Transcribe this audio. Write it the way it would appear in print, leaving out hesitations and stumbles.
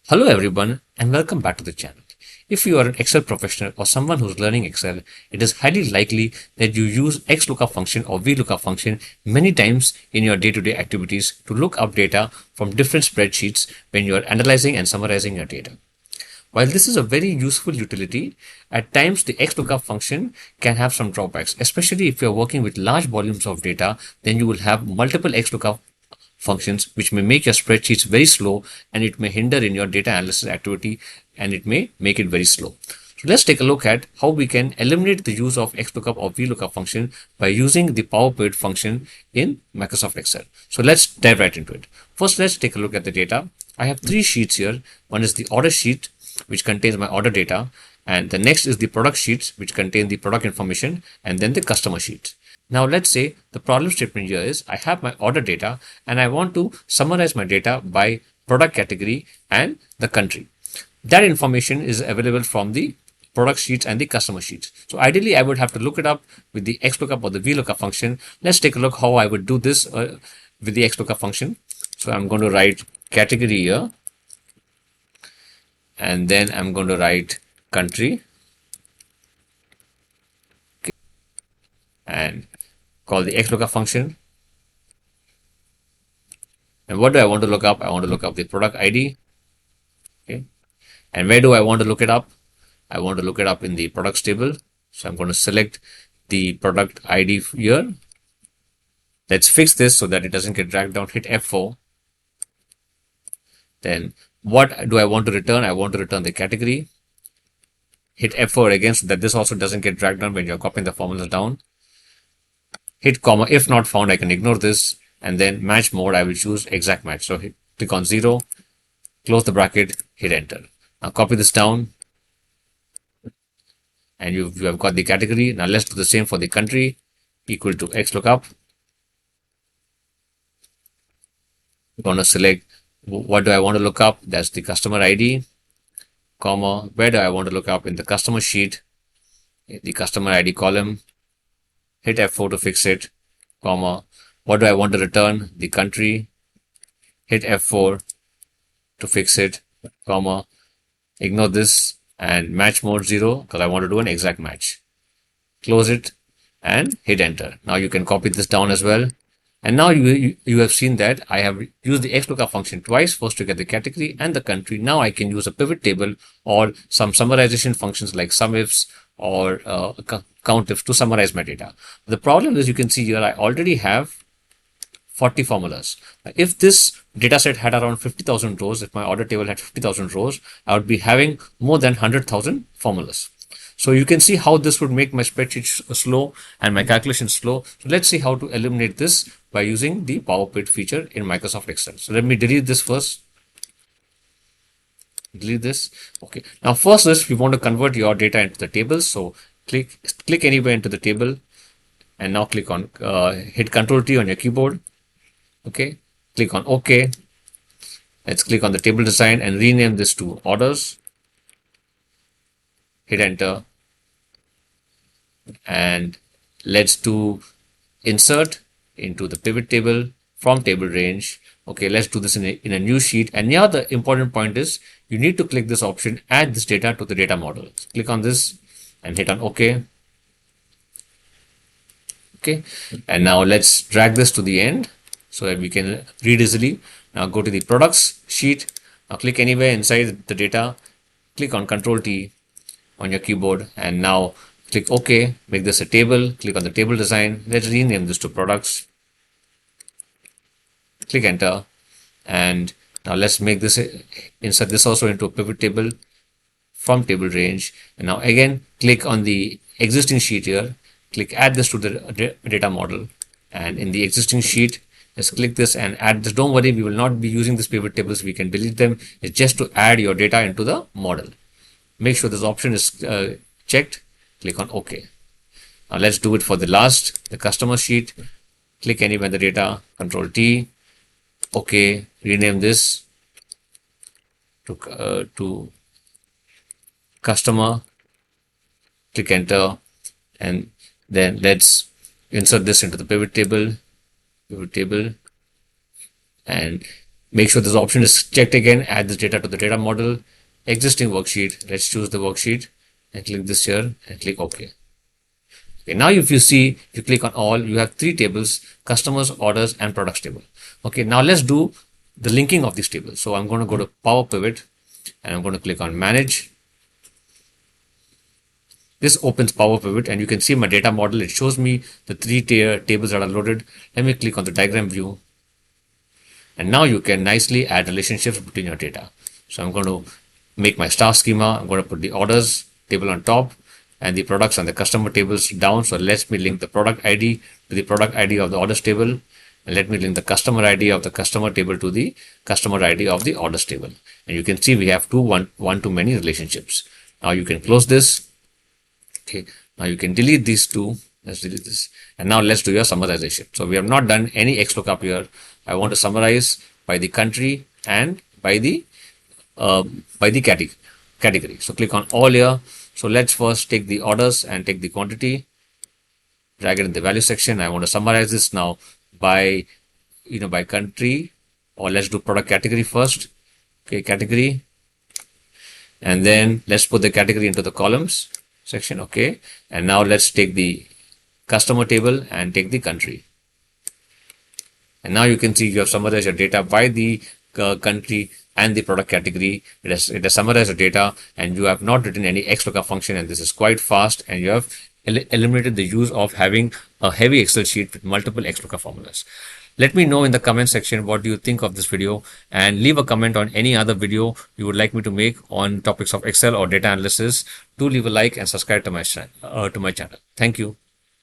Hello everyone and welcome back to the channel. If you are an Excel professional or someone who's learning Excel, it is highly likely that you use Xlookup function or Vlookup function many times in your day-to-day activities to look up data from different spreadsheets when you are analyzing and summarizing your data. While this is a very useful utility, at times the Xlookup function can have some drawbacks, especially if you're working with large volumes of data, then you will have multiple Xlookup functions which may make your spreadsheets very slow and it may hinder in your data analysis activity and it may make it very slow. So let's take a look at how we can eliminate the use of Xlookup or Vlookup function by using the Power Pivot function in Microsoft Excel. So let's dive right into it. First, let's take a look at the data. I have three sheets here. One is the order sheet, which contains my order data, and the next is the product sheets, which contain the product information, and then the customer sheet. Now let's say the problem statement here is I have my order data and I want to summarize my data by product category and the country. That information is available from the product sheets and the customer sheets. So ideally I would have to look it up with the Xlookup or the Vlookup function. Let's take a look how I would do this with the Xlookup function. So I'm going to write category here and then I'm going to write country and call the Xlookup function. And what do I want to look up? I want to look up the product ID. Okay. And where do I want to look it up? I want to look it up in the products table. So I'm going to select the product ID here. Let's fix this so that it doesn't get dragged down. Hit F4. Then what do I want to return? I want to return the category. Hit F4 again so that this also doesn't get dragged down when you're copying the formulas down. Hit comma. If not found, I can ignore this. And then match mode, I will choose exact match. So click on 0, close the bracket, hit enter. Now copy this down and you have got the category. Now let's do the same for the country, equal to Xlookup. I'm going to select what do I want to look up? That's the customer ID, comma, where do I want to look up? In the customer sheet, the customer ID column. Hit F4 to fix it, comma, what do I want to return? The country. Hit F4 to fix it, comma, ignore this and match mode 0 because I want to do an exact match. Close it and hit enter. Now you can copy this down as well. And now you have seen that I have used the Xlookup function twice, first to get the category and the country. Now I can use a pivot table or some summarization functions like SUMIFs or COUNTIFs to summarize my data. The problem is you can see here I already have 40 formulas. If this data set had around 50,000 rows, if my order table had 50,000 rows, I would be having more than 100,000 formulas. So you can see how this would make my spreadsheet slow and my calculations slow. So let's see how to eliminate this by using the Power Pivot feature in Microsoft Excel. So let me delete this first. Delete this. Okay. Now first is we want to convert your data into the table. So click anywhere into the table and now click on hit Ctrl T on your keyboard. Okay, click on OK. Let's click on the table design and rename this to orders. Hit enter. And let's do insert into the pivot table from table range. Okay, let's do this in a new sheet. And now the important point is you need to click this option, add this data to the data model. Click on this and hit on OK. Okay, and now let's drag this to the end so that we can read easily. Now go to the products sheet. Now click anywhere inside the data. Click on Ctrl T on your keyboard and now click OK. Make this a table. Click on the table design. Let's rename this to products. Click enter. And now let's make this insert this also into a pivot table from table range. And now again click on the existing sheet here. Click add this to the data model. And in the existing sheet, let's click this and add this. Don't worry, we will not be using these pivot tables. We can delete them. It's just to add your data into the model. Make sure this option is checked. Click on OK. Now let's do it for the last, the customer sheet. Click anywhere in the data, Control T. OK. Rename this to customer. Click enter. And then let's insert this into the pivot table and Make sure this option is checked again. Add this data to the data model. Existing worksheet. Let's choose the worksheet and click this here and click OK. Okay, now if you see, if you click on all, you have three tables: customers, orders, and products table. Okay, now let's do the linking of these tables. So I'm going to go to Power Pivot and I'm going to click on Manage. This opens Power Pivot and you can see my data model. It shows me the three tables that are loaded. Let me click on the diagram view. And now you can nicely add relationships between your data. So I'm going to make my star schema. I'm going to put the orders table on top and the products and the customer tables down. So let me link the product ID to the product ID of the orders table. And let me link the customer ID of the customer table to the customer ID of the orders table. And you can see we have one-to-many relationships. Now you can close this. Okay. Now you can delete these two. Let's delete this. And now let's do your summarization. So we have not done any Xlookup here. I want to summarize by the country and by the category. So click on all here. So let's first take the orders and take the quantity, drag it in the value section. I want to summarize this now by country, or let's do product category first. Okay, category. And then let's put the category into the columns section. Okay. And now let's take the customer table and take the country. And now you can see you have summarized your data by the country and the product category. It has summarized the data and you have not written any Xlookup function, and this is quite fast, and you have eliminated the use of having a heavy Excel sheet with multiple Xlookup formulas. Let me know in the comment section what do you think of this video, and leave a comment on any other video you would like me to make on topics of Excel or data analysis. Do leave a like and subscribe to my channel. Thank you.